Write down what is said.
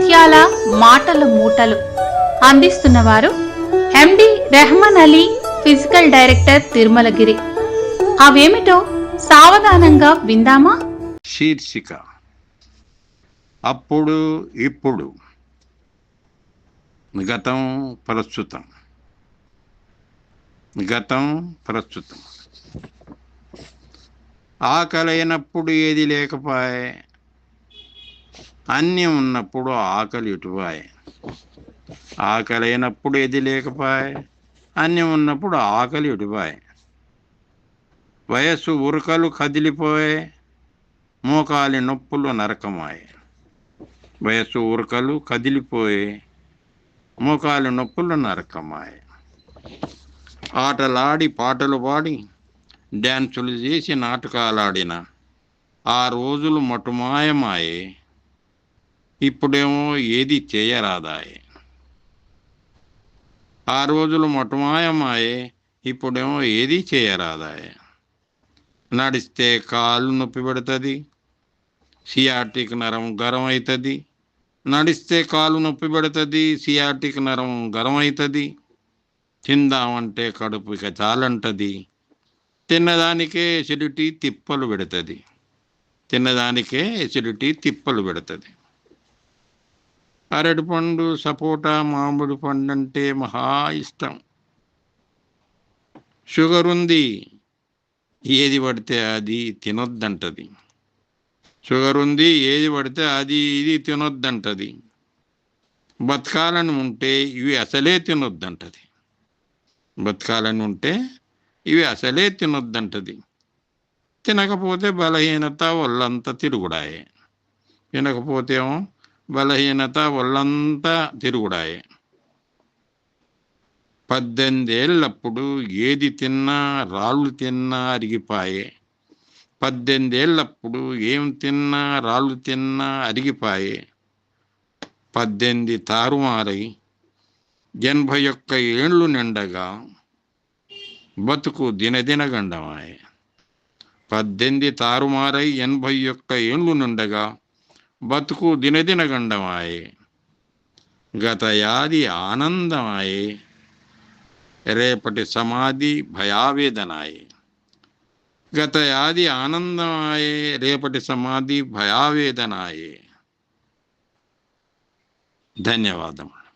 ముత్యాల మాటల మూటలు అందిస్తున్నవారు ఎండి రెహమాన్ అలీ, ఫిజికల్ డైరెక్టర్, తిరుమలగిరి. అవేమిటో సావధానంగా విందామా? శీర్షిక అప్పుడు ఇప్పుడు, గతం ప్రస్తుతం. గతం ప్రస్తుతం. ఆకలైనప్పుడు ఏది లేకపాయే, అన్యం ఉన్నప్పుడు ఆకలి ఇటుపాయే. ఆకలైనప్పుడు ఏది లేకపాయే, అన్యం ఉన్నప్పుడు ఆకలి ఇటుపాయే. వయస్సు ఉరకలు కదిలిపోయే, మోకాలి నొప్పులు నరకమాయే. వయస్సు ఉరకలు కదిలిపోయే, మోకాలి నొప్పులు నరకమాయే. ఆటలాడి పాటలు పాడి డ్యాన్సులు చేసి నాటకాలాడిన ఆ రోజులు మటుమాయమాయే. ఇప్పుడేమో ఏది చేయరాదాయే. ఆ రోజులు మటుమాయమాయే, ఇప్పుడేమో ఏది చేయరాదాయే. నడిస్తే కాళ్ళు నొప్పి పెడుతుంది, సియాటిక్ నరం గరం అవుతుంది. నడిస్తే కాలు నొప్పి పెడుతుంది, సియాటిక్ నరం గరం అవుతుంది. తిందామంటే కడుపు ఇక చాలంటది. తిన్నదానికే ఎసిడిటీ తిప్పలు పెడుతుంది. తిన్నదానికే ఎసిడిటీ తిప్పలు పెడుతుంది. అరటిపండు, సపోటా, మామిడి పండు అంటే మహా ఇష్టం. షుగర్ ఉంది, ఏది పడితే అది తినొద్దంటది. షుగర్ ఉంది, ఏది పడితే అది ఇది తినొద్దంటది. బతకాలని ఉంటే ఇవి అసలే తినొద్దంటది. బతకాలని ఉంటే ఇవి అసలే తినొద్దంటది. తినకపోతే బలహీనత, ఒళ్ళంతా తిరుగుడాయే. తినకపోతేమో బలహీనత, ఒళ్ళంతా తిరుగుడాయే. 18 ఏళ్ళప్పుడు ఏది తిన్నా రాళ్ళు తిన్నా అరిగిపాయే. 18 ఏళ్ళప్పుడు ఏం తిన్నా రాళ్ళు తిన్నా అరిగిపాయే. 18 తారుమారై 81 ఏళ్ళు నిండగా బతుకు దినదిన గండమాయే. 18 తారుమారై 81 ఏళ్ళు నిండగా బతుకు దినదిన గండమాయే. గత యాది ఆనందమాయే, రేపటి సమాధి భయావేదనాయే. గత యాది ఆనందమాయే, రేపటి సమాధి భయావేదనాయే. ధన్యవాదములు.